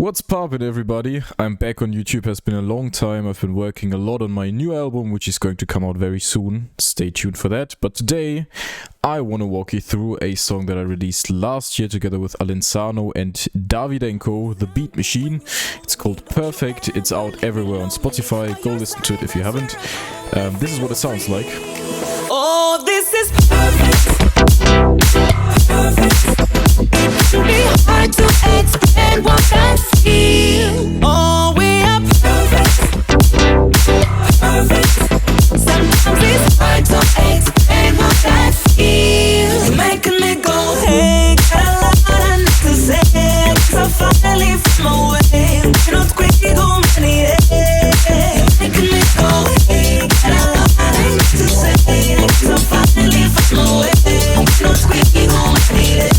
What's poppin', everybody? I'm back on YouTube. Has been a long time. I've been working a lot on my new album, which is going to come out very soon. Stay tuned for that. But today, I want to walk you through a song that I released last year together with Alyn Sano and Davydenko, The Beat Machine. It's called Perfect. It's out everywhere on Spotify. Go listen to it if you haven't. This is what it sounds like. Oh, this is perfect. To be hard to explain what I feel. Oh, we are perfect. Perfect. Sometimes it's hard to explain what I feel. You're making me go, hey, got a lot I need to say. 'Cause I finally found my way. You're not quick, go many days. You're making me go, hey, got a lot I need to say. 'Cause I finally found my way. You're not quick, go many days.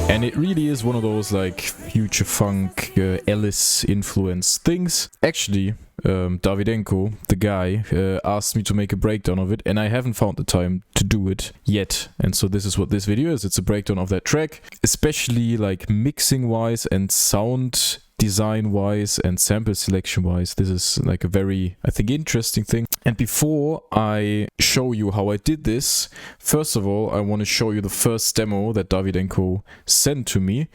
And it really is one of those like future funk, Alice influence things. Actually, Davydenko, the guy, asked me to make a breakdown of it, and I haven't found the time to do it yet. And so this is what this video is. It's a breakdown of that track, especially like mixing wise and sound design wise and sample selection wise. This is like a very, I think, interesting thing. And before I show you how I did this, first of all, I want to show you the first demo that Davydenko sent to me,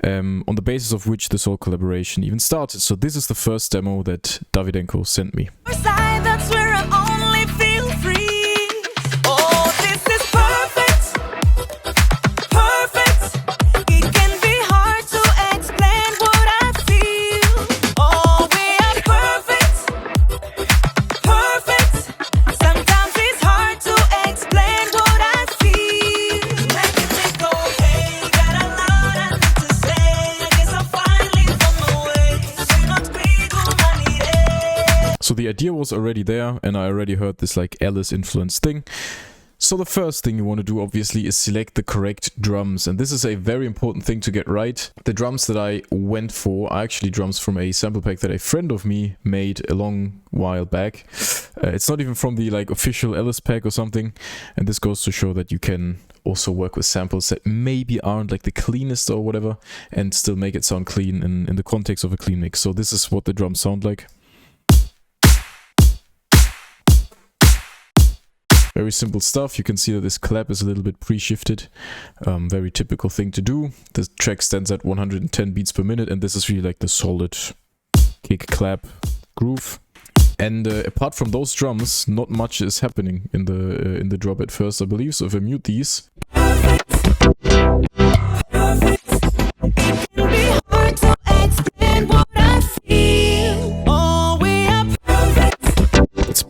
on the basis of which this whole collaboration even started. So this is the first demo that Davydenko sent me. That's where I only feel free. Oh, this is perfect. Perfect. It can be hard to explain what I feel. Oh, we are perfect. Perfect. Sometimes it's hard to explain what I feel. Making me go, hey, got a lot I need to say. I guess I'm finally on my way. You're not big on my need. So the idea was already there, and I already heard this like Alice influence thing. So the first thing you want to do, obviously, is select the correct drums. And this is a very important thing to get right. The drums that I went for are actually drums from a sample pack that a friend of me made a long while back. It's not even from the like official Alice pack or something. And this goes to show that you can also work with samples that maybe aren't like the cleanest or whatever, and still make it sound clean in the context of a clean mix. So this is what the drums sound like. Very simple stuff. You can see that this clap is a little bit pre-shifted. Very typical thing to do. The track stands at 110 beats per minute, and this is really like the solid kick clap groove. And apart from those drums, not much is happening in the drop at first, I believe. So if I mute these,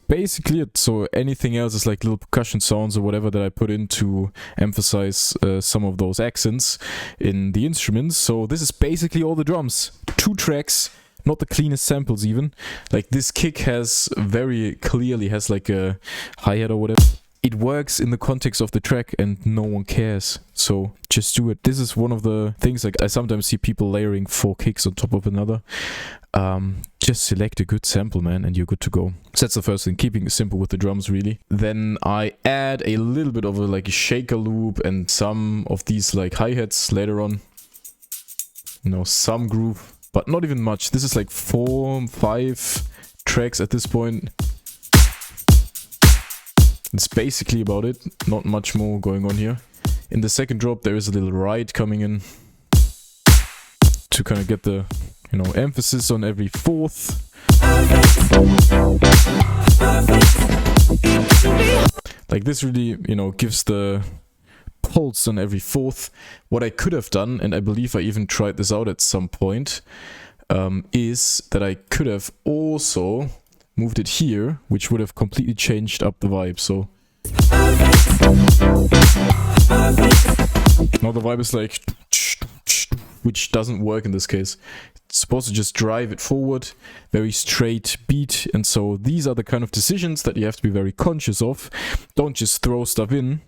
basically it. So anything else is like little percussion sounds or whatever that I put in to emphasize some of those accents in the instruments. So this is basically all the drums. 2 tracks, not the cleanest samples even. Like this kick has very clearly has like a hi-hat or whatever. It works in the context of the track and no one cares. So just do it. This is one of the things, like I sometimes see people layering 4 kicks on top of another. Just select a good sample, man, and you're good to go. So that's the first thing, keeping it simple with the drums, really. Then I add a little bit of a like a shaker loop and some of these like hi-hats later on. You know, some groove, but not even much. This is like 4, 5 tracks at this point. It's basically about it. Not much more going on here. In the second drop, there is a little ride coming in to kind of get the, you know, emphasis on every 4th. Like this really, you know, gives the pulse on every 4th. What I could have done, and I believe I even tried this out at some point, is that I could have also moved it here, which would have completely changed up the vibe. So now the vibe is like, which doesn't work in this case. It's supposed to just drive it forward, very straight beat. And so these are the kind of decisions that you have to be very conscious of. Don't just throw stuff in,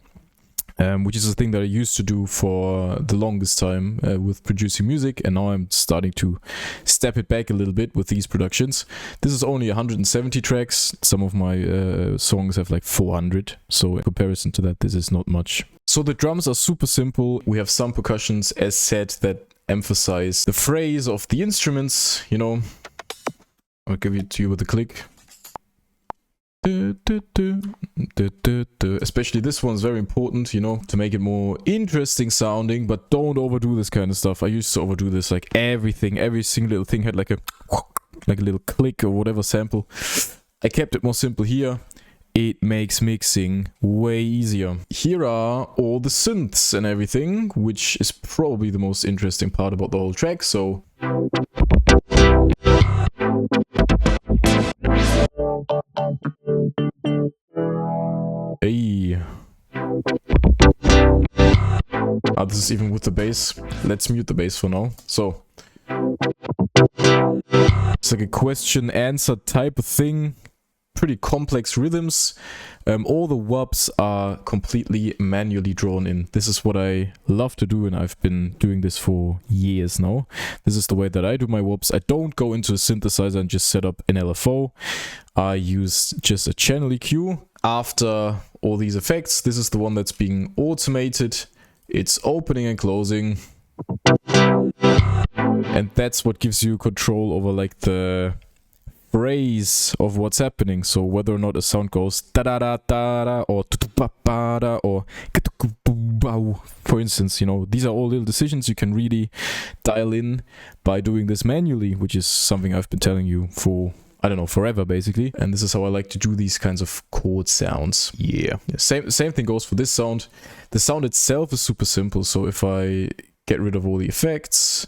which is a thing that I used to do for the longest time with producing music, and now I'm starting to step it back a little bit with these productions. This is only 170 tracks. Some of my songs have like 400, so in comparison to that, this is not much. So the drums are super simple. We have some percussions, as said, that emphasize the phrase of the instruments, you know. I'll give it to you with a click. Especially this one's very important, you know, to make it more interesting sounding, but don't overdo this kind of stuff. I used to overdo this, like every single little thing had like a little click or whatever sample. I kept it more simple here. It makes mixing way easier. Here are all the synths and everything, which is probably the most interesting part about the whole track, so... Hey. This is even with the bass. Let's mute the bass for now. So... It's like a question-answer type of thing. Pretty complex rhythms. All the wobs are completely manually drawn in. This is what I love to do, and I've been doing this for years now. This is the way that I do my wobs. I don't go into a synthesizer and just set up an LFO. I use just a channel EQ. After all these effects, this is the one that's being automated. It's opening and closing. And that's what gives you control over like the phrase of what's happening. So whether or not a sound goes da da da da da or ba ba da or for instance, you know, these are all little decisions you can really dial in by doing this manually, which is something I've been telling you for, I don't know, forever basically. And this is how I like to do these kinds of chord sounds. Yeah. Same thing goes for this sound. The sound itself is super simple. So if I get rid of all the effects,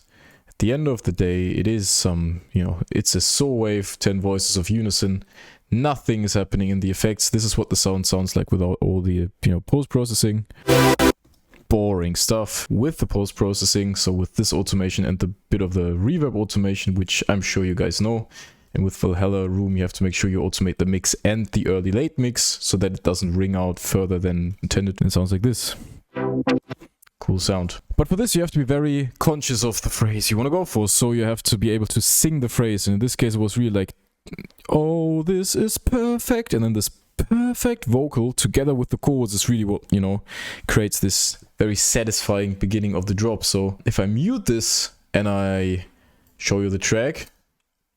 at the end of the day, it is some, you know, it's a saw wave, 10 voices of unison. Nothing is happening in the effects. This is what the sound sounds like without all the, you know, post-processing. Boring stuff with the post-processing. So with this automation and the bit of the reverb automation, which I'm sure you guys know. And with Valhalla Room, you have to make sure you automate the mix and the early late mix so that it doesn't ring out further than intended. And it sounds like this. Cool sound. But for this, you have to be very conscious of the phrase you want to go for. So you have to be able to sing the phrase. And in this case, it was really like, oh, this is perfect. And then this perfect vocal together with the chords is really what, you know, creates this very satisfying beginning of the drop. So if I mute this and I show you the track.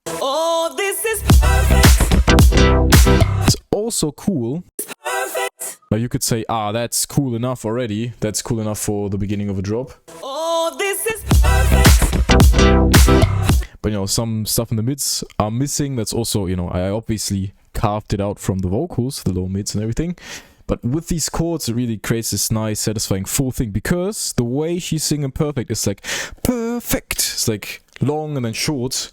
Oh, this is perfect. It's also cool. Perfect. Now you could say, that's cool enough already. That's cool enough for the beginning of a drop. Oh, this is perfect. But you know, some stuff in the mids are missing. That's also, you know, I obviously carved it out from the vocals, the low mids and everything. But with these chords, it really creates this nice, satisfying full thing, because the way she's singing perfect is like perfect. It's like long and then short.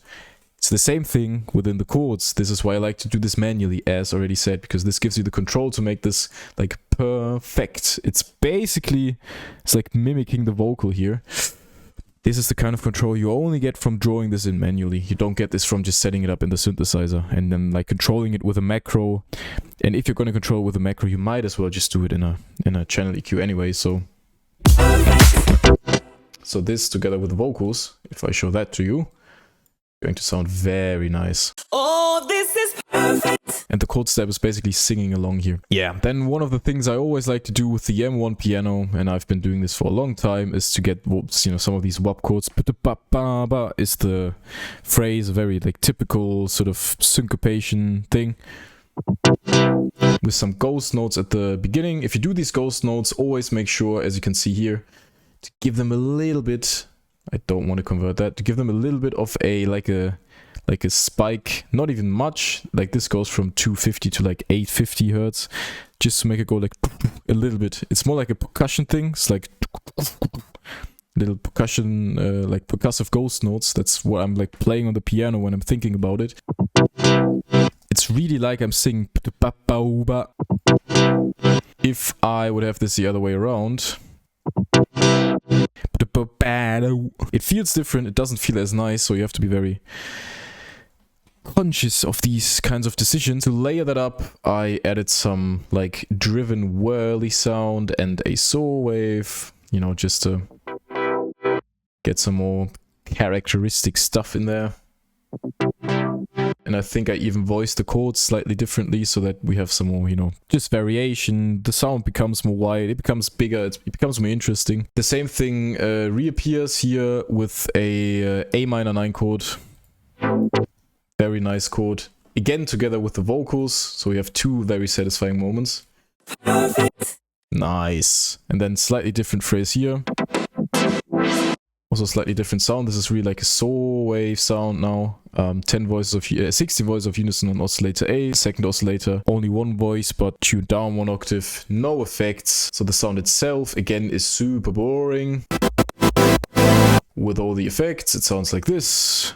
It's the same thing within the chords. This is why I like to do this manually, as already said, because this gives you the control to make this like perfect. It's basically, it's like mimicking the vocal here. This is the kind of control you only get from drawing this in manually. You don't get this from just setting it up in the synthesizer and then like controlling it with a macro. And if you're going to control it with a macro, you might as well just do it in a channel EQ anyway. So this together with the vocals, if I show that to you, going to sound very nice. Oh, this is perfect. And the chord step is basically singing along here. Yeah, then one of the things I always like to do with the M1 piano, and I've been doing this for a long time, is to get, you know, some of these wop chords. Is the phrase, a very like typical sort of syncopation thing. With some ghost notes at the beginning. If you do these ghost notes, always make sure, as you can see here, to give them a little bit, I don't want to convert that, to give them a little bit of a like a spike, not even much. Like this goes from 250 to like 850 hertz, just to make it go like a little bit. It's more like a percussion thing. It's like little percussion, like percussive ghost notes. That's what I'm like playing on the piano when I'm thinking about it. It's really like I'm singing. If I would have this the other way around, it feels different. It doesn't feel as nice, so you have to be very conscious of these kinds of decisions. To layer that up, I added some like driven whirly sound and a saw wave, you know, just to get some more characteristic stuff in there. And I think I even voiced the chords slightly differently so that we have some more, you know, just variation. The sound becomes more wide, it becomes bigger, it becomes more interesting. The same thing reappears here with a A minor 9 chord. Very nice chord. Again, together with the vocals, so we have two very satisfying moments. Nice. And then slightly different phrase here. Also slightly different sound. This is really like a saw wave sound now. 16 voices of unison on oscillator A. Second oscillator, only one voice, but tuned down 1 octave. No effects. So the sound itself, again, is super boring. With all the effects, it sounds like this.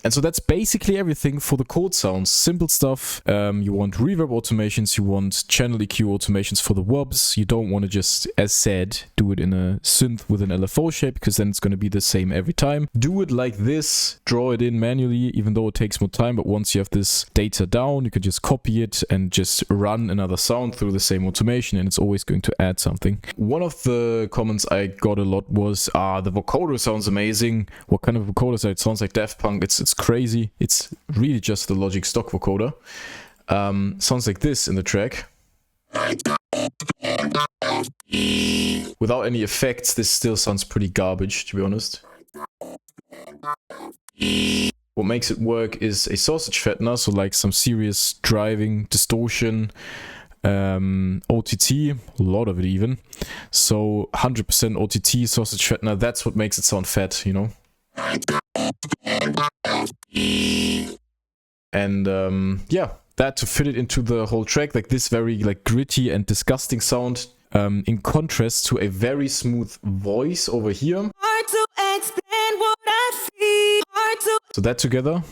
And so that's basically everything for the chord sounds. Simple stuff. You want reverb automations, you want channel EQ automations for the wobs. You don't want to just, as said, do it in a synth with an LFO shape, because then it's going to be the same every time. Do it like this, draw it in manually, even though it takes more time, but once you have this data down, you can just copy it and just run another sound through the same automation, and it's always going to add something. One of the comments I got a lot was, the vocoder sounds amazing. What kind of vocoder? It sounds like Daft Punk. It's crazy. It's really just the Logic stock vocoder. Sounds like this in the track. Without any effects, this still sounds pretty garbage, to be honest. What makes it work is a sausage fattener, so like some serious driving, distortion, OTT, a lot of it even. So 100% OTT, sausage fattener, that's what makes it sound fat, you know? And yeah, that to fit it into the whole track, like this very like gritty and disgusting sound, in contrast to a very smooth voice over here. Hard to explain what I feel. Hard to So that together,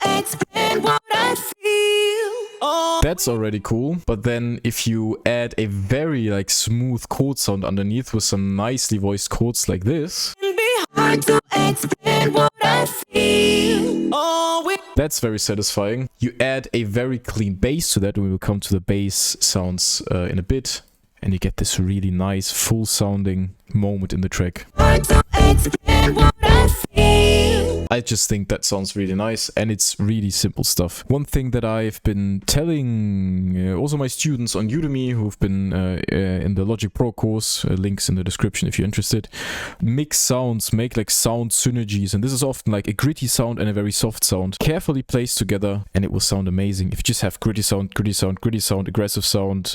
explain what I feel. Oh, that's already cool. But then if you add a very like smooth chord sound underneath with some nicely voiced chords like this, it can be hard to explain what I feel. Oh, that's very satisfying. You add a very clean bass to that, and we will come to the bass sounds in a bit. And you get this really nice, full sounding moment in the track. hard to explain what I feel. I just think that sounds really nice, and it's really simple stuff. One thing that I've been telling also my students on Udemy who've been in the Logic Pro course, links in the description if you're interested, mix sounds, make like sound synergies, and this is often like a gritty sound and a very soft sound, carefully placed together, and it will sound amazing. If you just have gritty sound, gritty sound, gritty sound, aggressive sound,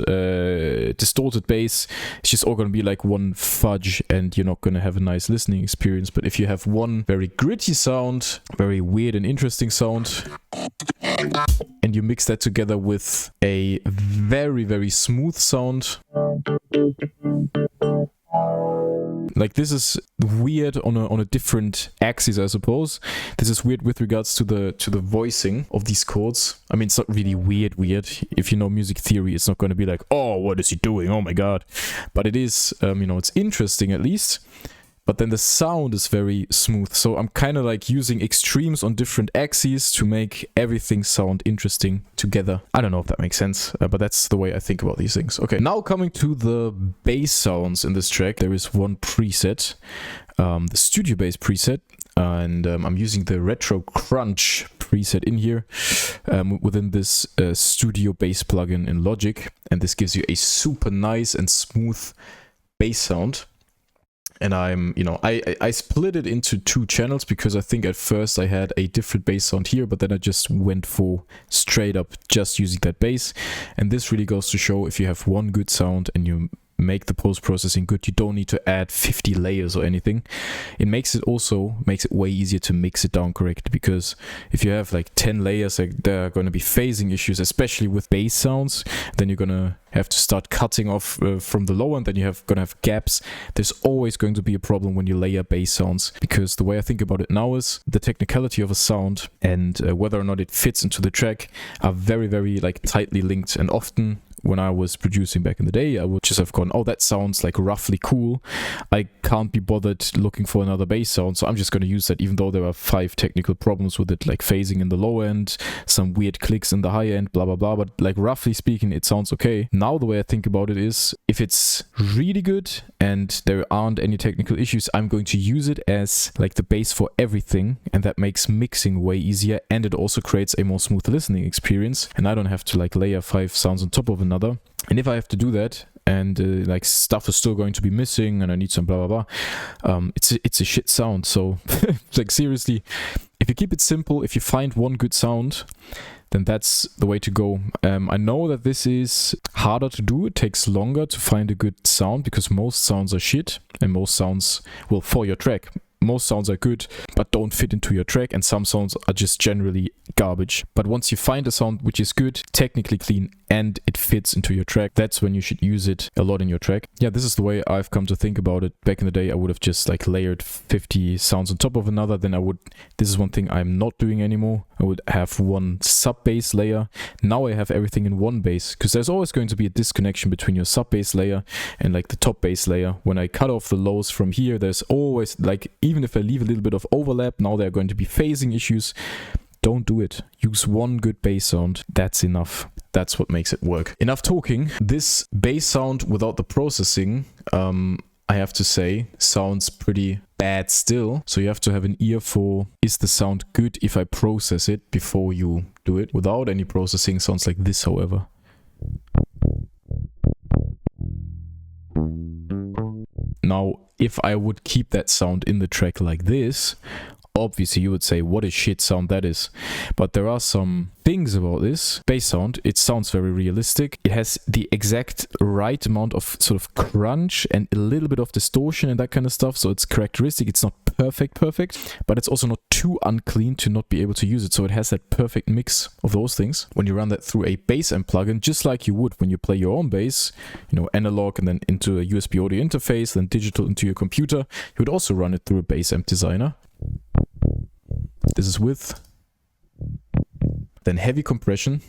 distorted bass, it's just all gonna be like one fudge, and you're not gonna have a nice listening experience. But if you have one very gritty sound, very weird and interesting sound, and you mix that together with a very, very smooth sound, like this is weird on a different axis, I suppose. This is weird with regards to the voicing of these chords. I mean, it's not really weird. If you know music theory, it's not going to be like, oh, what is he doing? Oh my god. But it is, you know, it's interesting at least. But then the sound is very smooth. So I'm kind of like using extremes on different axes to make everything sound interesting together. I don't know if that makes sense, but that's the way I think about these things. Okay, now coming to the bass sounds in this track, there is one preset, the studio bass preset. And I'm using the Retro Crunch preset in here within this studio bass plugin in Logic. And this gives you a super nice and smooth bass sound. And I split it into two channels because I think at first I had a different bass sound here, but then I just went for straight up just using that bass. And this really goes to show, if you have one good sound and you make the post-processing good, you don't need to add 50 layers or anything. It makes it way easier to mix it down correctly, because if you have like 10 layers, like, there are going to be phasing issues, especially with bass sounds. Then you're going to have to start cutting off from the low end, then you're going to have gaps. There's always going to be a problem when you layer bass sounds, because the way I think about it now is the technicality of a sound and whether or not it fits into the track are very, very like tightly linked, and often when I was producing back in the day, I would just have gone, oh, that sounds like roughly cool. I can't be bothered looking for another bass sound, so I'm just going to use that, even though there are 5 technical problems with it, like phasing in the low end, some weird clicks in the high end, blah blah blah. But like roughly speaking, it sounds okay. Now the way I think about it is, if it's really good and there aren't any technical issues, I'm going to use it as like the bass for everything, and that makes mixing way easier, and it also creates a more smooth listening experience, and I don't have to like layer 5 sounds on top of another. And if I have to do that and like stuff is still going to be missing and I need some blah blah blah, it's a shit sound. So like seriously, if you keep it simple, if you find one good sound, then that's the way to go. I know that this is harder to do. It takes longer to find a good sound because most sounds are shit, and most sounds, well, for your track, most sounds are good but don't fit into your track, and some sounds are just generally garbage. But once you find a sound which is good, technically clean, and it fits into your track, that's when you should use it a lot in your track. Yeah, this is the way I've come to think about it. Back in the day, I would have just like layered 50 sounds on top of another. Then I would, this is one thing I'm not doing anymore, I would have one sub bass layer. Now I have everything in one bass, because there's always going to be a disconnection between your sub bass layer and like the top bass layer. When I cut off the lows from here, there's always like, even if I leave a little bit of overlap, now there are going to be phasing issues. Don't do it. Use one good bass sound. That's enough. That's what makes it work. Enough talking. This bass sound without the processing, I have to say, sounds pretty bad still. So you have to have an ear for, is the sound good if I process it before you do it? Without any processing, sounds like this, however. Now, if I would keep that sound in the track like this, obviously you would say, what a shit sound that is. But there are some things about this bass sound. It sounds very realistic. It has the exact right amount of sort of crunch and a little bit of distortion and that kind of stuff. So it's characteristic. It's not perfect, but it's also not too unclean to not be able to use it. So it has that perfect mix of those things. When you run that through a bass amp plugin, just like you would when you play your own bass, you know, analog and then into a USB audio interface, then digital into your computer, you would also run it through a bass amp designer. This is width, then heavy compression,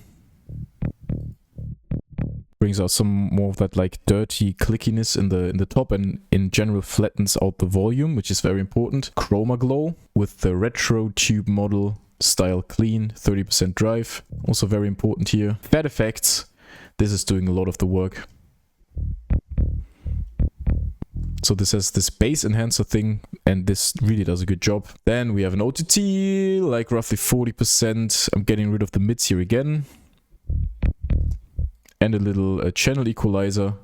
brings out some more of that like dirty clickiness in the top, and in general flattens out the volume, which is very important. Chroma glow with the retro tube model style clean, 30% drive, also very important here. Fat effects, this is doing a lot of the work. So this has this bass enhancer thing, and this really does a good job. Then we have an OTT, like roughly 40%. I'm getting rid of the mids here again. And a little channel equalizer.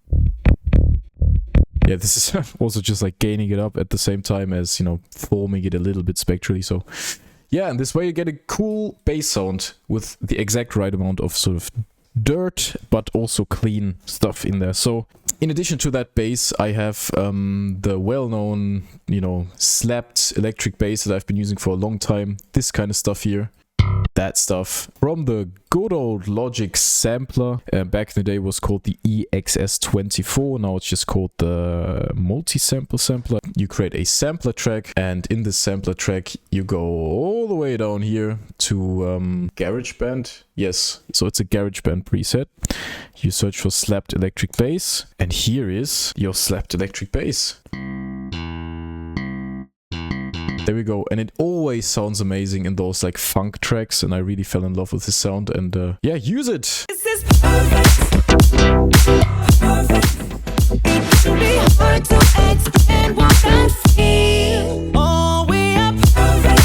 Yeah, this is also just like gaining it up at the same time as, you know, forming it a little bit spectrally. So yeah, and this way you get a cool bass sound with the exact right amount of sort of dirt, but also clean stuff in there. So in addition to that bass, I have the well-known, you know, slapped electric bass that I've been using for a long time. This kind of stuff here. That stuff from the good old Logic sampler. Back in the day was called the EXS24. Now it's just called the multi-sample sampler. You create a sampler track, and in this sampler track you go all the way down here to GarageBand. Yes, so it's a GarageBand preset. You search for slapped electric bass, and here is your slapped electric bass. There we go, and it always sounds amazing in those like funk tracks, and I really fell in love with this sound, and yeah, use it! This is perfect. It can be hard to explain what I feel. Oh, we are perfect.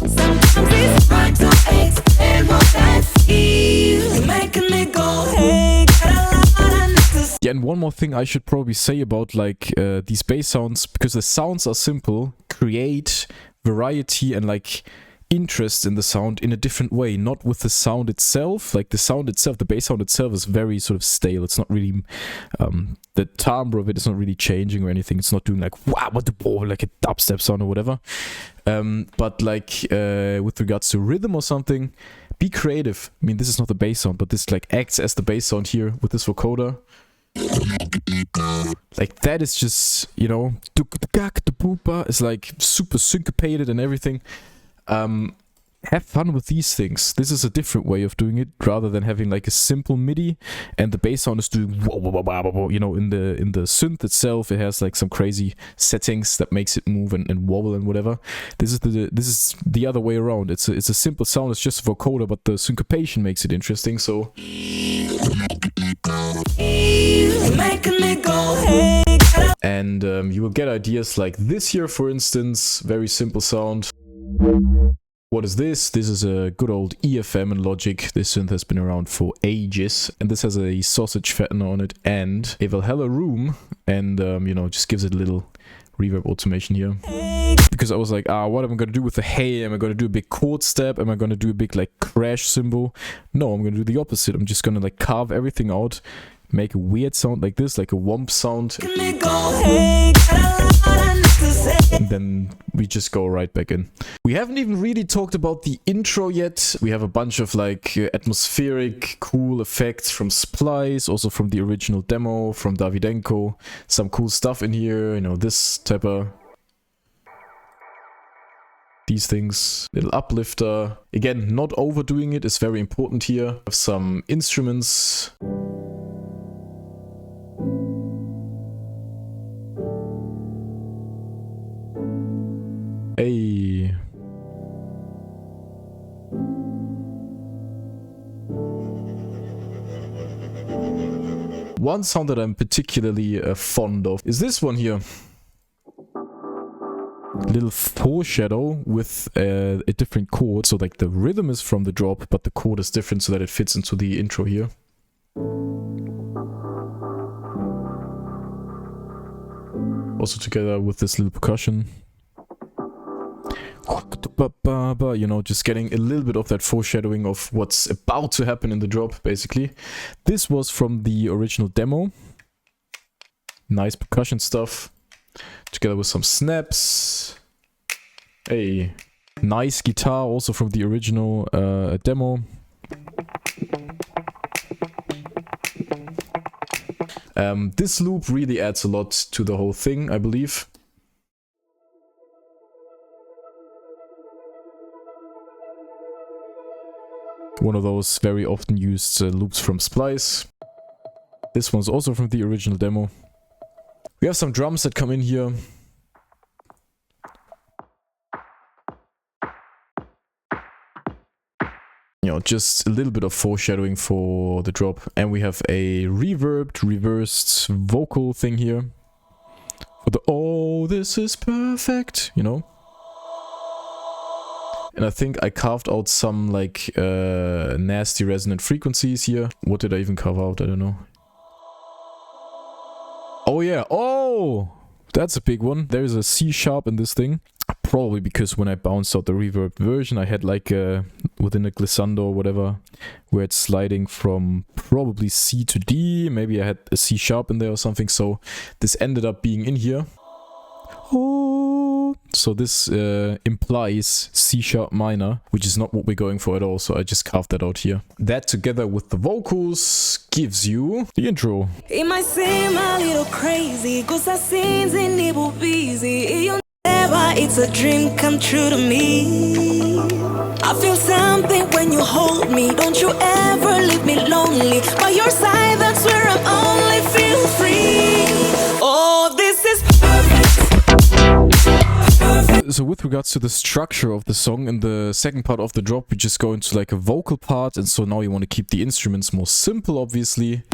Sometimes it's hard to explain what I feel. You're making me go, hey, got a lot of niggas. Yeah, and one more thing I should probably say about like these bass sounds, because the sounds are simple, create variety and like interest in the sound in a different way, not with the sound itself. Like the sound itself, the bass sound itself is very sort of stale. It's not really, the timbre of it is not really changing or anything. It's not doing like, wow, what the ball, like a dubstep sound or whatever. But like with regards to rhythm or something, be creative. I mean, this is not the bass sound, but this like acts as the bass sound here with this vocoder. Like that is just, you know, it's like super syncopated and everything. have fun with these things. This is a different way of doing it, rather than having like a simple MIDI and the bass sound is doing you know, in the synth itself it has like some crazy settings that makes it move and wobble and whatever. This is the other way around. It's a simple sound, it's just a vocoder, but the syncopation makes it interesting. So and you will get ideas like this here, for instance. Very simple sound. What is this? This is a good old EFM in Logic. This synth has been around for ages, and this has a sausage fattener on it and a Valhalla room, and you know, just gives it a little reverb automation here. Because I was like, what am I gonna do with the hey? Am I gonna do a big chord step? Am I gonna do a big like crash cymbal? No, I'm gonna do the opposite. I'm just gonna like carve everything out, make a weird sound like this, like a womp sound, and then we just go right back in. We haven't even really talked about the intro yet. We have a bunch of like atmospheric cool effects from Splice, also from the original demo, from Davydenko. Some cool stuff in here, you know, this type of... these things, little uplifter. Again, not overdoing it is very important here. Have some instruments. Hey. One sound that I'm particularly fond of is this one here. Little foreshadow with a different chord, so like the rhythm is from the drop, but the chord is different so that it fits into the intro here. Also together with this little percussion. You know, just getting a little bit of that foreshadowing of what's about to happen in the drop, basically. This was from the original demo. Nice percussion stuff. Together with some snaps. Hey, nice guitar also from the original demo. This loop really adds a lot to the whole thing, I believe. One of those very often used loops from Splice. This one's also from the original demo. We have some drums that come in here. You know, just a little bit of foreshadowing for the drop. And we have a reverbed, reversed vocal thing here. For the, oh, this is perfect, you know. And I think I carved out some like nasty resonant frequencies here. What did I even carve out? I don't know. Oh yeah, oh! That's a big one. There is a C sharp in this thing. Probably because when I bounced out the reverb version, I had like within a glissando or whatever, where it's sliding from probably C to D. Maybe I had a C sharp in there or something. So this ended up being in here. Oh, so this implies C sharp minor, which is not what we're going for at all. So I just carved that out here. That together with the vocals gives you the intro. It might seem a little crazy, cause I seen it will be easy. It's a dream come true to me. I feel something when you hold me. Don't you ever leave me lonely. By your side, that's where I only feel free. Oh, this is perfect. So with regards to the structure of the song, in the second part of the drop, we just go into like a vocal part, and so now you want to keep the instruments more simple, obviously.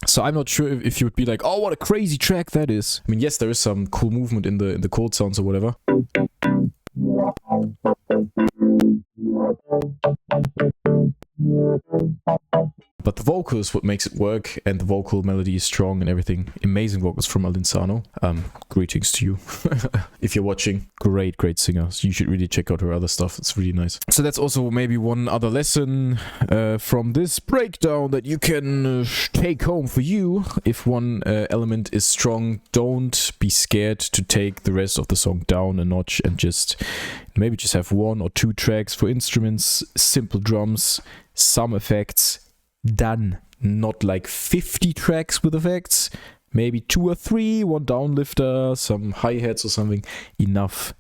So I'm not sure if you would be like, oh, what a crazy track that is. I mean, yes, there is some cool movement in the chord sounds or whatever. But the vocal is what makes it work, and the vocal melody is strong and everything. Amazing vocals from Alyn Sano. Greetings to you. If you're watching, great singer. So you should really check out her other stuff. It's really nice. So that's also maybe one other lesson from this breakdown that you can take home for you. If one element is strong, don't be scared to take the rest of the song down a notch and just maybe just have one or two tracks for instruments, simple drums, some effects. done. Not like 50 tracks with effects, maybe 2 or 3, one downlifter, some hi-hats or something. Enough.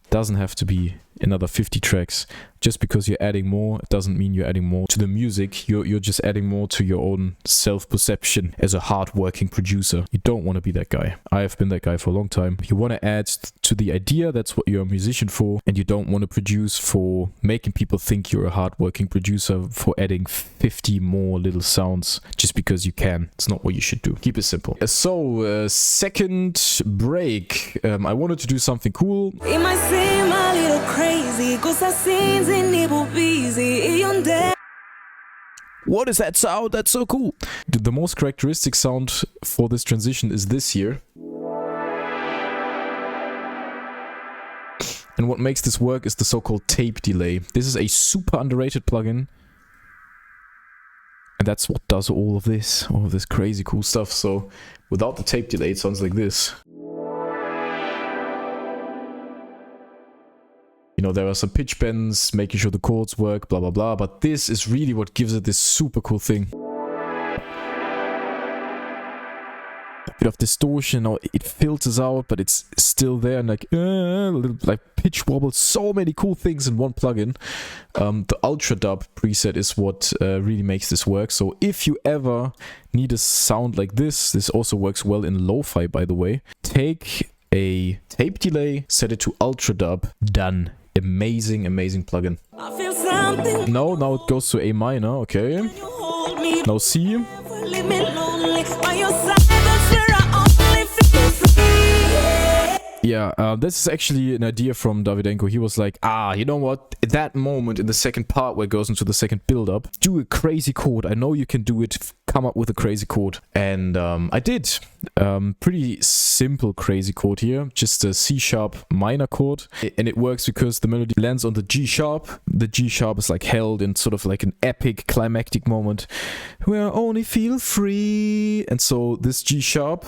Doesn't have to be another 50 tracks. Just because you're adding more, it doesn't mean you're adding more to the music. You're just adding more to your own self-perception as a hard-working producer. You don't want to be that guy. I have been that guy for a long time. You want to add to the idea, that's what you're a musician for, and you don't want to produce for making people think you're a hard-working producer, for adding 50 more little sounds just because you can. It's not what you should do. Keep it simple. So, second break. I wanted to do something cool. It might seem a little crazy, cause I scenes in busy. What is that sound? That's so cool. The most characteristic sound for this transition is this here. And what makes this work is the so-called tape delay. This is a super underrated plugin. And that's what does all of this crazy cool stuff. So without the tape delay, it sounds like this. You know, there are some pitch bends, making sure the chords work, blah, blah, blah. But this is really what gives it this super cool thing. A bit of distortion, or it filters out, but it's still there. And like, a little like pitch wobble. So many cool things in one plugin. The Ultra Dub preset is what really makes this work. So if you ever need a sound like this also works well in lo-fi, by the way. Take a tape delay, set it to Ultra Dub, done. Amazing, amazing plugin. No, now it goes to A minor, okay. Now C. Yeah, this is actually an idea from Davydenko. He was like, you know what? At that moment in the second part where it goes into the second build-up, do a crazy chord. I know you can do it. Come up with a crazy chord. And I did. Pretty simple crazy chord here. Just a C-sharp minor chord. And it works because the melody lands on the G-sharp. The G-sharp is like held in sort of like an epic climactic moment where I only feel free. And so this G-sharp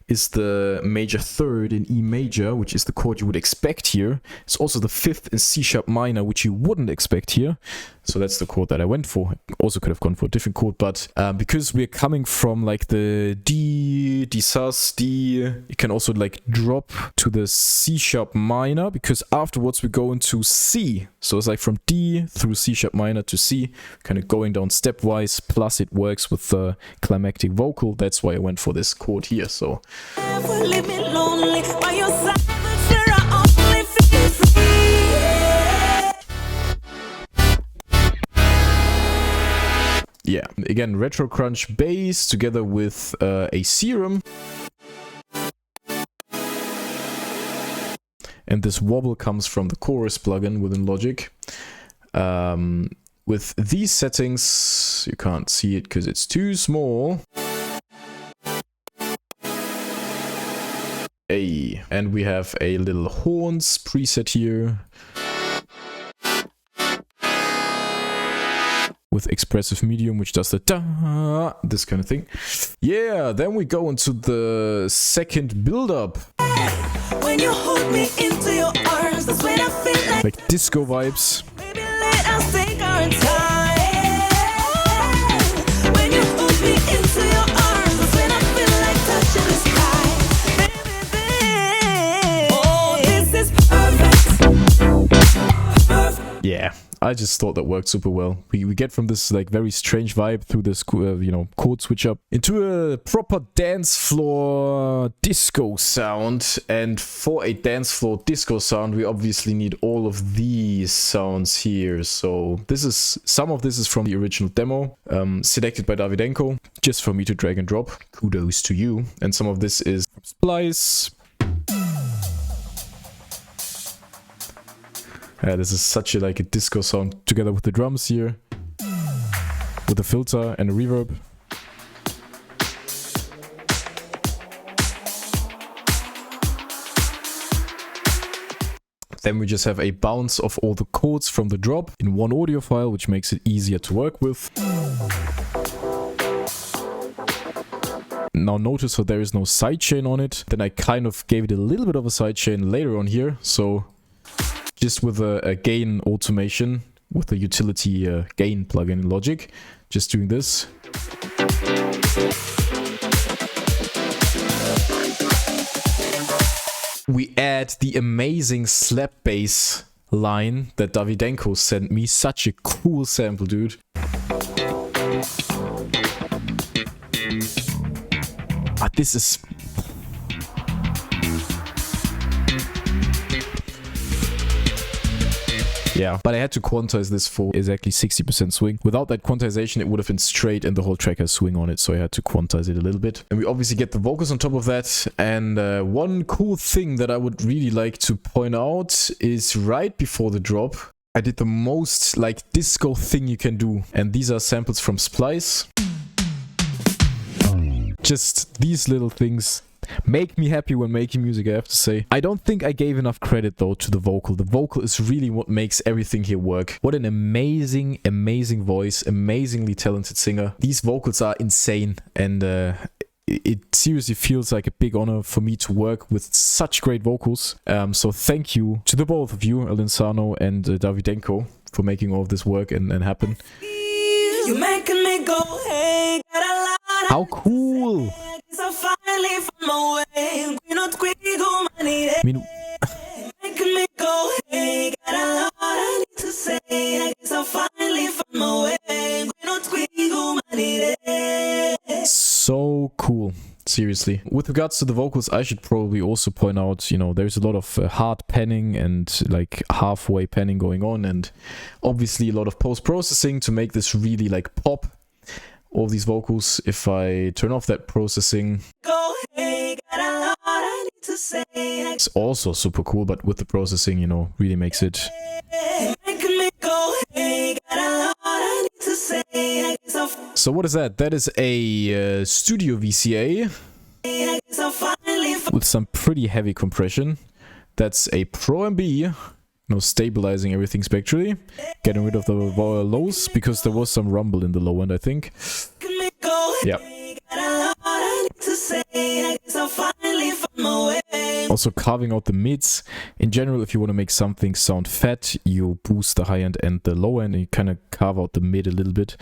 is the major third in E major, which is the chord you would expect here. It's also the 5th in C-sharp minor, which you wouldn't expect here. So that's the chord that I went for. I also could have gone for a different chord, but because we're coming from like the D, D sus, D, you can also like drop to the C-sharp minor, because afterwards we go into C. So it's like from D through C-sharp minor to C, kind of going down stepwise, plus it works with the climactic vocal. That's why I went for this chord here. So yeah, again, retro crunch bass together with a serum. And this wobble comes from the chorus plugin within Logic. With these settings, you can't see it because it's too small. And we have a little horns preset here. With expressive medium, which does the da, this kind of thing. Yeah, then we go into the second build-up. When you hold me into your arms, that's when I feel like disco vibes. Baby, let us take our time. When you hold me into your arms, that's when I feel like touching the sky. Baby, oh, this is perfect. Yeah, I just thought that worked super well. We get from this like very strange vibe through this, you know, chord switch up into a proper dance floor disco sound. And for a dance floor disco sound, we obviously need all of these sounds here. So some of this is from the original demo, selected by Davydenko, just for me to drag and drop. Kudos to you. And some of this is from Splice. This is such a like a disco sound together with the drums here, with a filter and a reverb. Then we just have a bounce of all the chords from the drop in one audio file, which makes it easier to work with. Now notice that there is no sidechain on it. Then I kind of gave it a little bit of a sidechain later on here, so just with a gain automation with the utility gain plugin in Logic, just doing this. We add the amazing slap bass line that Davydenko sent me. Such a cool sample, dude. This is... Yeah, but I had to quantize this for exactly 60% swing. Without that quantization, it would have been straight and the whole track has swing on it, so I had to quantize it a little bit. And we obviously get the vocals on top of that. And one cool thing that I would really like to point out is right before the drop, I did the most like disco thing you can do. And these are samples from Splice. Just these little things make me happy when making music, I have to say. I don't think I gave enough credit though to the vocal. The vocal is really what makes everything here work. What an amazing, amazing voice, amazingly talented singer. These vocals are insane, and it seriously feels like a big honor for me to work with such great vocals. So thank you to the both of you, Alyn Sano and Davydenko, for making all of this work and happen. You making me go, hey, got a lot. How cool! I mean, making me go, hey, got a lot I need to say. I guess I finally found my way. So cool. Seriously. With regards to the vocals, I should probably also point out, you know, there's a lot of hard panning and like halfway panning going on, and obviously a lot of post-processing to make this really like pop. All these vocals, if I turn off that processing, it's also super cool, but with the processing, you know, really makes it. So what is that? That is a studio VCA with some pretty heavy compression. That's a Pro MB. No, stabilizing everything spectrally, getting rid of the lows because there was some rumble in the low end, I think. Yeah. Also carving out the mids. In general, if you want to make something sound fat, you boost the high end and the low end, and you kind of carve out the mid a little bit.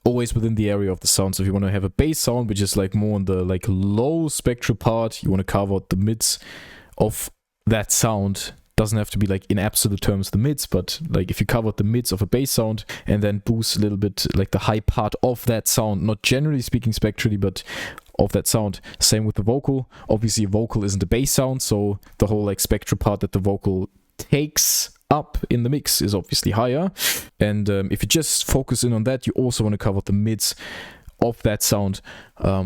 Always within the area of the sound. So if you want to have a bass sound, which is like more on the like low spectral part, you want to carve out the mids of that sound. Doesn't have to be like in absolute terms the mids, but like if you cover the mids of a bass sound and then boost a little bit like the high part of that sound, not generally speaking spectrally, but of that sound. Same with the vocal. Obviously a vocal isn't a bass sound, so the whole like spectral part that the vocal takes up in the mix is obviously higher. And if you just focus in on that, you also want to cover the mids of that sound,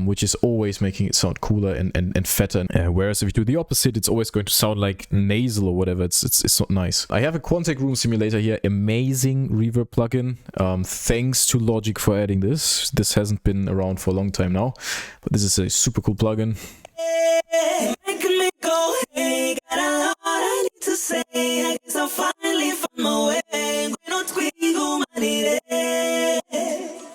which is always making it sound cooler and fatter. Whereas if you do the opposite, it's always going to sound like nasal or whatever. It's not nice. I have a Quantec Room Simulator here, amazing reverb plugin. Thanks to Logic for adding this. This hasn't been around for a long time now, but this is a super cool plugin. Making me go, hey, got a lot I need to say. I guess I finally found my way.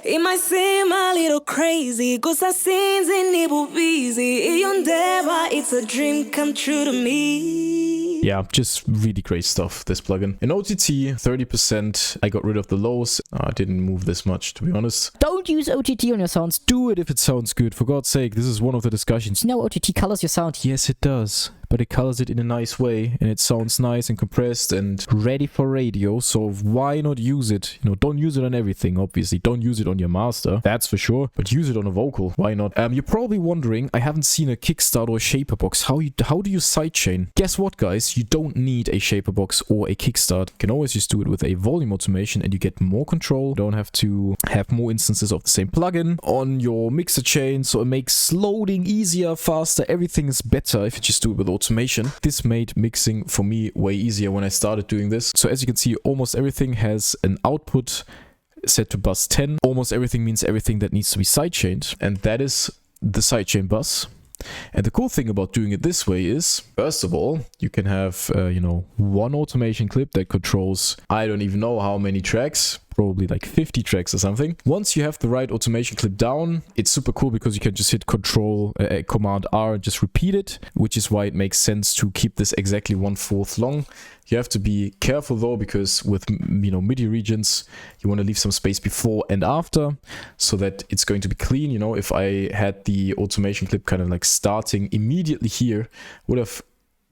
It might seem a little crazy, cause I scenes in it will be easy. It's a dream come true to me. Yeah, just really great stuff, this plugin. In OTT, 30%. I got rid of the lows. I didn't move this much, to be honest. Don't use OTT on your sounds. Do it if it sounds good. For God's sake, this is one of the discussions. No, OTT colors your sound. Yes, it does. But it colors it in a nice way, and it sounds nice and compressed and ready for radio, so why not use it? You know, don't use it on everything, obviously. Don't use it on your master, that's for sure, but use it on a vocal. Why not? You're probably wondering, I haven't seen a kickstart or a shaper box. How do you sidechain? Guess what, guys? You don't need a shaper box or a kickstart. You can always just do it with a volume automation, and you get more control. You don't have to have more instances of the same plugin on your mixer chain, so it makes loading easier, faster. Everything is better if you just do it with automation. This made mixing for me way easier when I started doing this. So as you can see, almost everything has an output set to bus 10. Almost everything means everything that needs to be sidechained, and that is the sidechain bus. And the cool thing about doing it this way is, first of all, you can have, you know, one automation clip that controls, I don't even know how many tracks, probably like 50 tracks or something. Once you have the right automation clip down, it's super cool because you can just hit Command R and just repeat it, which is why it makes sense to keep this exactly 1/4 long. You have to be careful though, because with MIDI regions, you want to leave some space before and after so that it's going to be clean. If I had the automation clip kind of like starting immediately here,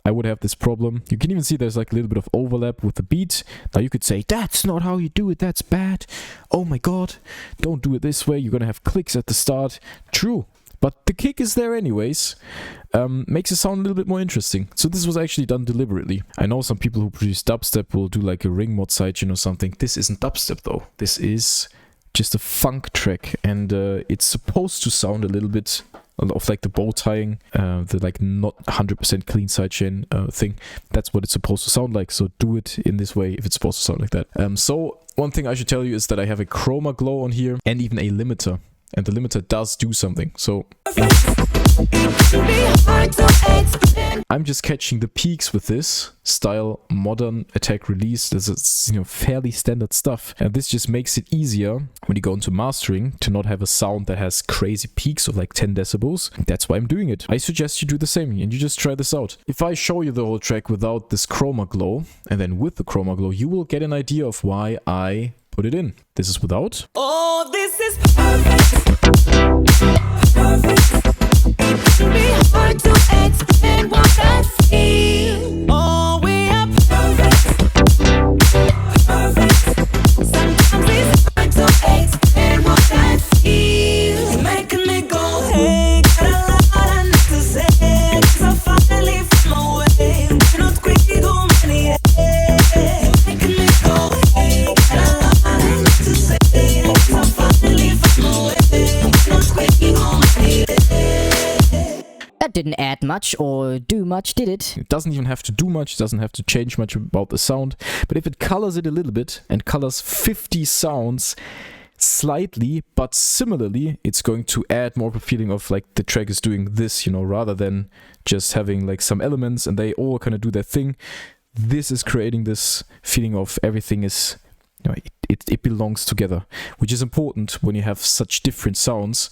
I would have this problem. You can even see there's like a little bit of overlap with the beat. Now you could say, that's not how you do it, that's bad. Oh my god, don't do it this way, you're gonna have clicks at the start. True, but the kick is there anyways. Makes it sound a little bit more interesting. So this was actually done deliberately. I know some people who produce dubstep will do like a ring mod sidechain or something. This isn't dubstep though. This is just a funk track, and it's supposed to sound a little bit of like the bow tying, the like not 100% clean sidechain thing. That's what it's supposed to sound like, so do it in this way if it's supposed to sound like that. So one thing I should tell you is that I have a chroma glow on here and even a limiter, and the limiter does do something. So I'm just catching the peaks with this style modern attack release. This is fairly standard stuff, and this just makes it easier when you go into mastering to not have a sound that has crazy peaks of like 10 decibels. That's why I'm doing it. I suggest you do the same and you just try this out. If I show you the whole track without this chroma glow and then with the chroma glow, you will get an idea of why I put it in. This is without. Oh, this is perfect. Perfect. It can be hard to explain what I feel. Oh, we are perfect. Perfect. Sometimes it's hard to explain what I feel. You're making me go, hey, got a lot I need to say. 'Cause I finally found my way. Not quickly go many. You're making me go, hey, got a lot I need to say. 'Cause I finally found my way. Not quickly go many. That didn't add much or do much, did it? It doesn't even have to do much, it doesn't have to change much about the sound, but if it colors it a little bit and colors 50 sounds slightly but similarly, it's going to add more of a feeling of like the track is doing this, rather than just having like some elements and they all kind of do their thing. This is creating this feeling of everything is, it belongs together, which is important when you have such different sounds.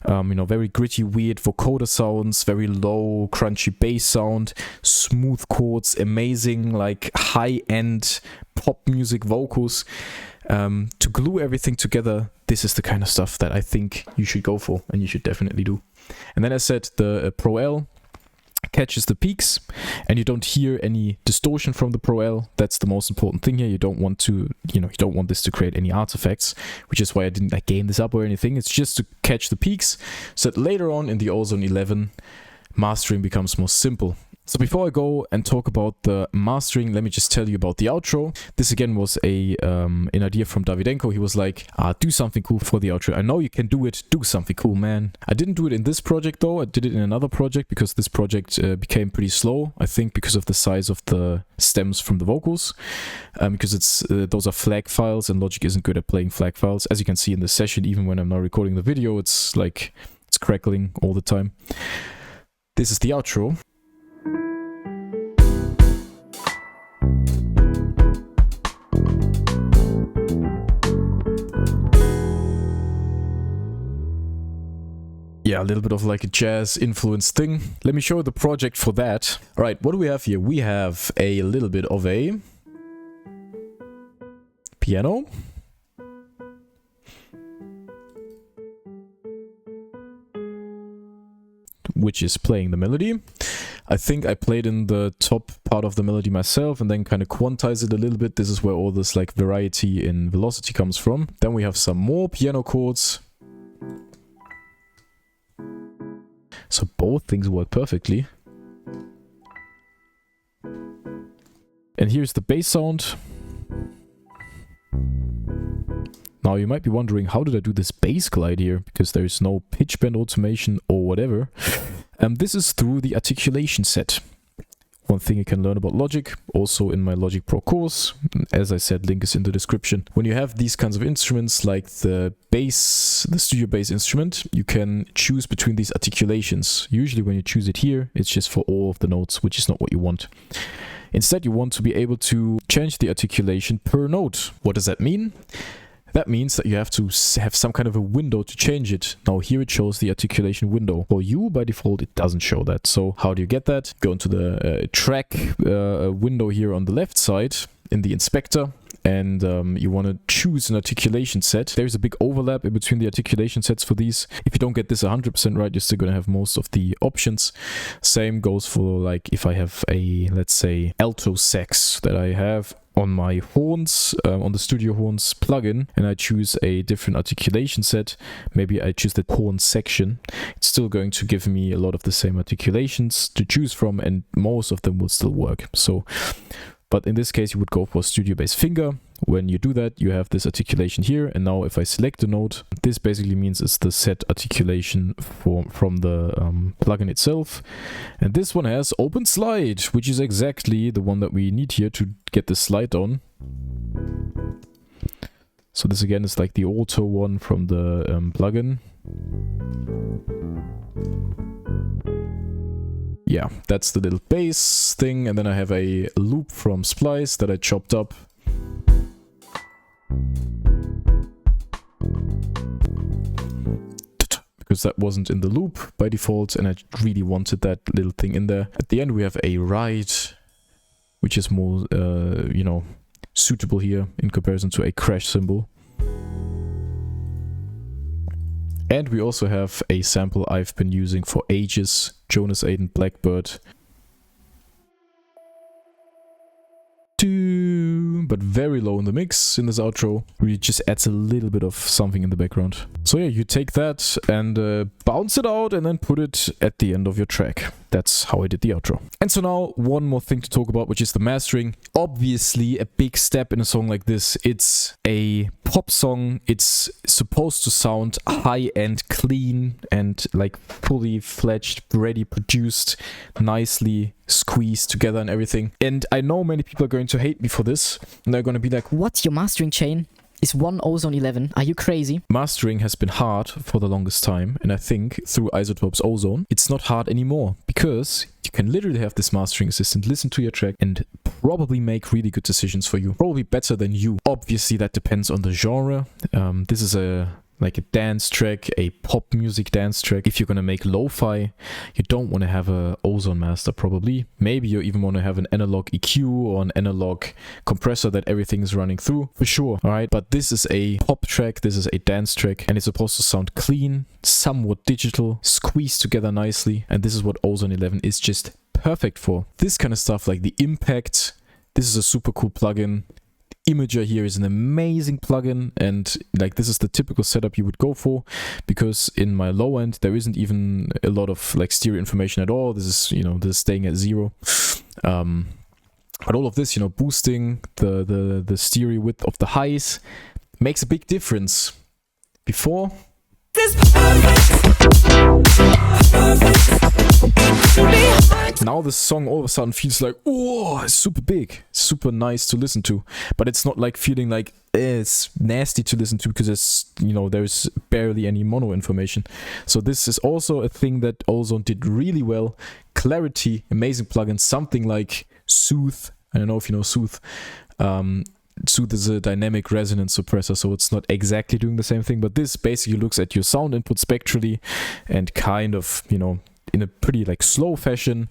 Very gritty, weird vocoder sounds, very low, crunchy bass sound, smooth chords, amazing, like high-end pop music vocals. To glue everything together, this is the kind of stuff that I think you should go for, and you should definitely do. And then I said the Pro L catches the peaks and you don't hear any distortion from the Pro L. That's the most important thing here. You don't want to, you don't want this to create any artifacts, which is why I didn't like gain this up or anything. It's just to catch the peaks so that later on in the Ozone 11 mastering becomes more simple. So before I go and talk about the mastering, let me just tell you about the outro. This again was an idea from Davydenko. He was like, do something cool for the outro. I know you can do it, do something cool, man. I didn't do it in this project though, I did it in another project because this project became pretty slow. I think because of the size of the stems from the vocals. Because those are FLAC files and Logic isn't good at playing FLAC files. As you can see in the session, even when I'm not recording the video, it's crackling all the time. This is the outro. Yeah, a little bit of like a jazz influence thing. Let me show you the project for that. All right, what do we have here? We have a little bit of a piano. Which is playing the melody. I think I played in the top part of the melody myself and then kind of quantized it a little bit. This is where all this like variety in velocity comes from. Then we have some more piano chords. So both things work perfectly. And here's the bass sound. Now you might be wondering, how did I do this bass glide here? Because there is no pitch bend automation or whatever. This is through the articulation set. One thing you can learn about Logic, also in my Logic Pro course. As I said, link is in the description. When you have these kinds of instruments like the bass, the studio bass instrument, you can choose between these articulations. Usually when you choose it here, it's just for all of the notes, which is not what you want. Instead, you want to be able to change the articulation per note. What does that mean? That means that you have to have some kind of a window to change it. Now here it shows the articulation window. For you, by default, it doesn't show that. So how do you get that? Go into the track window here on the left side in the inspector. And you want to choose an articulation set. There's a big overlap in between the articulation sets for these. If you don't get this 100% right, you're still going to have most of the options. Same goes for like if I have a, let's say, alto sax that I have on my horns, on the studio horns plugin, and I choose a different articulation set. Maybe I choose the horn section. It's still going to give me a lot of the same articulations to choose from, and most of them will still work. So, but in this case, you would go for studio bass finger. When you do that, you have this articulation here. And now if I select a note, this basically means it's the set articulation from the plugin itself. And this one has open slide, which is exactly the one that we need here to get the slide on. So this again is like the auto one from the plugin. Yeah, that's the little bass thing, and then I have a loop from Splice that I chopped up. Because that wasn't in the loop by default, and I really wanted that little thing in there. At the end we have a ride, which is more, you know, suitable here in comparison to a crash cymbal. And we also have a sample I've been using for ages, Jonas Aiden Blackbird. But very low in the mix in this outro. Really just adds a little bit of something in the background. So yeah, you take that and bounce it out and then put it at the end of your track. That's how I did the outro. And so now one more thing to talk about, which is the mastering. Obviously a big step in a song like this. It's a pop song. It's supposed to sound high-end, clean, and like fully fledged, ready, produced, nicely squeezed together and everything. And I know many people are going to hate me for this. And they're going to be like, What's your mastering chain? Is one Ozone 11? Are you crazy? Mastering has been hard for the longest time, and I think through Isotope's Ozone, it's not hard anymore, because you can literally have this mastering assistant listen to your track and probably make really good decisions for you. Probably better than you. Obviously, that depends on the genre. This is like a dance track, a pop music dance track. If you're gonna make lo-fi, you don't want to have a Ozone master probably. Maybe you even want to have an analog EQ or an analog compressor that everything is running through, for sure, alright? But this is a pop track, this is a dance track, and it's supposed to sound clean, somewhat digital, squeezed together nicely, and this is what Ozone 11 is just perfect for. This kind of stuff, like the impact, this is a super cool plugin. Imager here is an amazing plugin, and like this is the typical setup you would go for, because in my low end there isn't even a lot of like stereo information at all. This is, you know, this is staying at 0. But all of this, you know, boosting the stereo width of the highs makes a big difference. Before, now the song all of a sudden feels like, oh, it's super big, super nice to listen to. But it's not like feeling like it's nasty to listen to, because it's, you know, there's barely any mono information. So this is also a thing that Ozone did really well. Clarity, amazing plugin, something like Soothe. I don't know if you know Soothe. Soothe is a dynamic resonance suppressor, so it's not exactly doing the same thing, but this basically looks at your sound input spectrally and kind of, you know, in a pretty like slow fashion,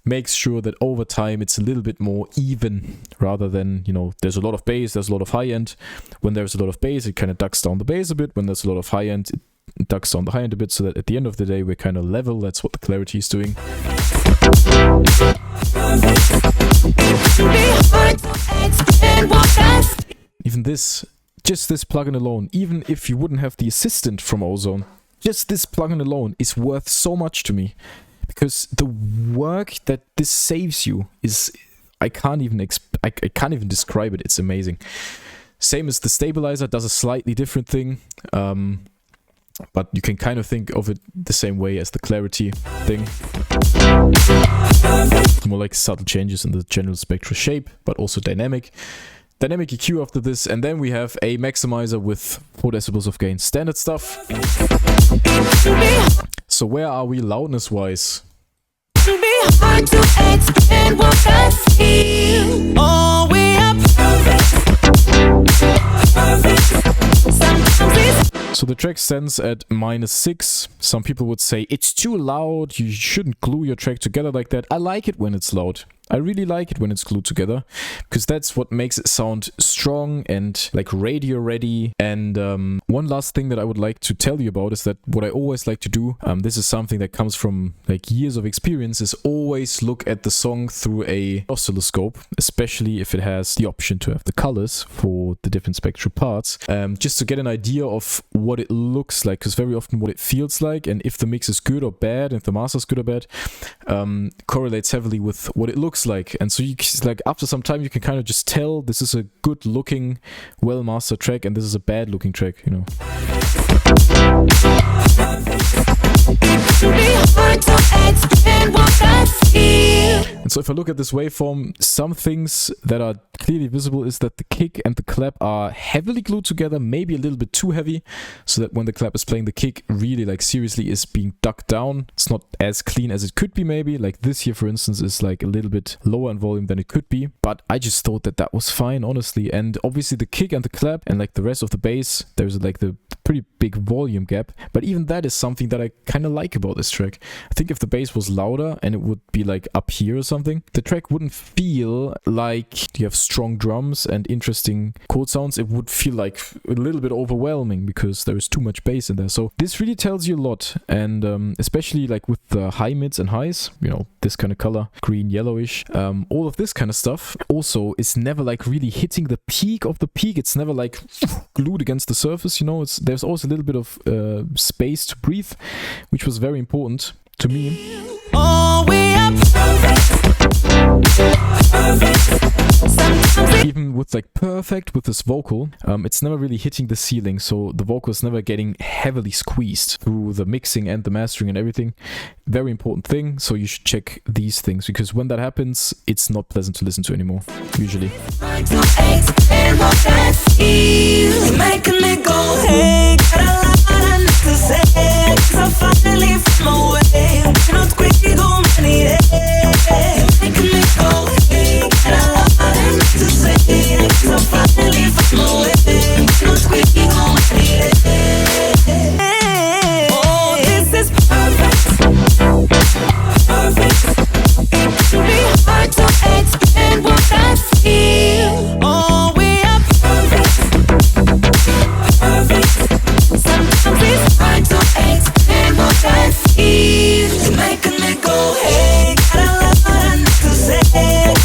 makes sure that over time it's a little bit more even, rather than, you know, there's a lot of bass, there's a lot of high end. When there's a lot of bass, it kind of ducks down the bass a bit. When there's a lot of high end, it ducks down the high end a bit, so that at the end of the day we're kind of level. That's what the clarity is doing. Even this, just this plugin alone, even if you wouldn't have the assistant from Ozone, just this plugin alone is worth so much to me, because the work that this saves you is, I can't even describe it. It's amazing. Same as the stabilizer, does a slightly different thing, but you can kind of think of it the same way as the clarity thing. More like subtle changes in the general spectral shape, but also dynamic. Dynamic EQ after this, and then we have a maximizer with 4 decibels of gain. Standard stuff. So where are we loudness wise? So the track stands at -6. Some people would say it's too loud, you shouldn't glue your track together like that. I like it when it's loud. I really like it when it's glued together, because that's what makes it sound strong and like radio ready. And one last thing that I would like to tell you about is that what I always like to do, this is something that comes from like years of experience, is always look at the song through a oscilloscope, especially if it has the option to have the colors for the different spectral parts, just to get an idea of what it looks like, because very often what it feels like, and if the mix is good or bad, if the master is good or bad, correlates heavily with what it looks like. And so you like after some time you can kind of just tell this is a good looking, well mastered track and this is a bad looking track, you know. And so if I look at this waveform, some things that are clearly visible is that the kick and the clap are heavily glued together, maybe a little bit too heavy, so that when the clap is playing, the kick really like seriously is being ducked down. It's not as clean as it could be maybe. Like this here, for instance, is like a little bit lower in volume than it could be. But I just thought that that was fine, honestly. And obviously the kick and the clap and like the rest of the bass, there's like the pretty big volume gap. But even that is something that I kind of like about this track. I think if the bass was louder and it would be like up here or something, the track wouldn't feel like you have strong drums and interesting chord sounds. It would feel like a little bit overwhelming because there is too much bass in there. So this really tells you a lot, and especially like with the high mids and highs, you know, this kind of color, green, yellowish, all of this kind of stuff also is never like really hitting the peak of the peak. It's never like glued against the surface, you know. There's also a little bit of space to breathe, which was very important to me. Oh, we are Even with like perfect with this vocal, it's never really hitting the ceiling, so the vocal is never getting heavily squeezed through the mixing and the mastering and everything. Very important thing, so you should check these things, because when that happens, it's not pleasant to listen to anymore, usually. making me go, hey, got a lot to say, so finally from away, not quick, go many days, making me go, hey, got a lot to say, so finally from away, not quick, go many days. Oh, this is perfect, perfect. It should be hard to explain what I feel. Oh, we are perfect, perfect. Sometimes it's hard to explain what I feel. You're making me go, hey, got a lot to say,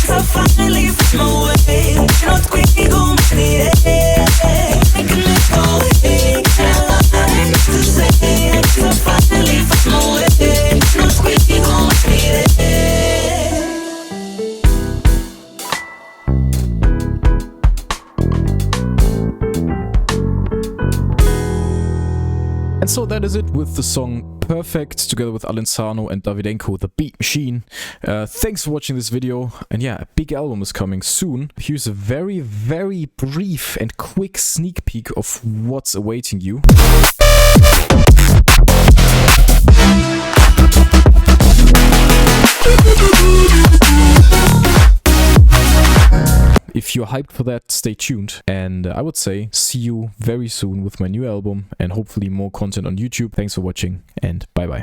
so finally from away, not quick, go many days. Making me go, hey, got a lot to say, so finally from away, not quick, go many days. And so that is it with the song Perfect, together with Alyn Sano and Davydenko, the Beat Machine. Thanks for watching this video, and yeah, a big album is coming soon. Here's a very, very brief and quick sneak peek of what's awaiting you. If you're hyped for that, stay tuned, and I would say see you very soon with my new album and hopefully more content on YouTube. Thanks for watching, and bye bye.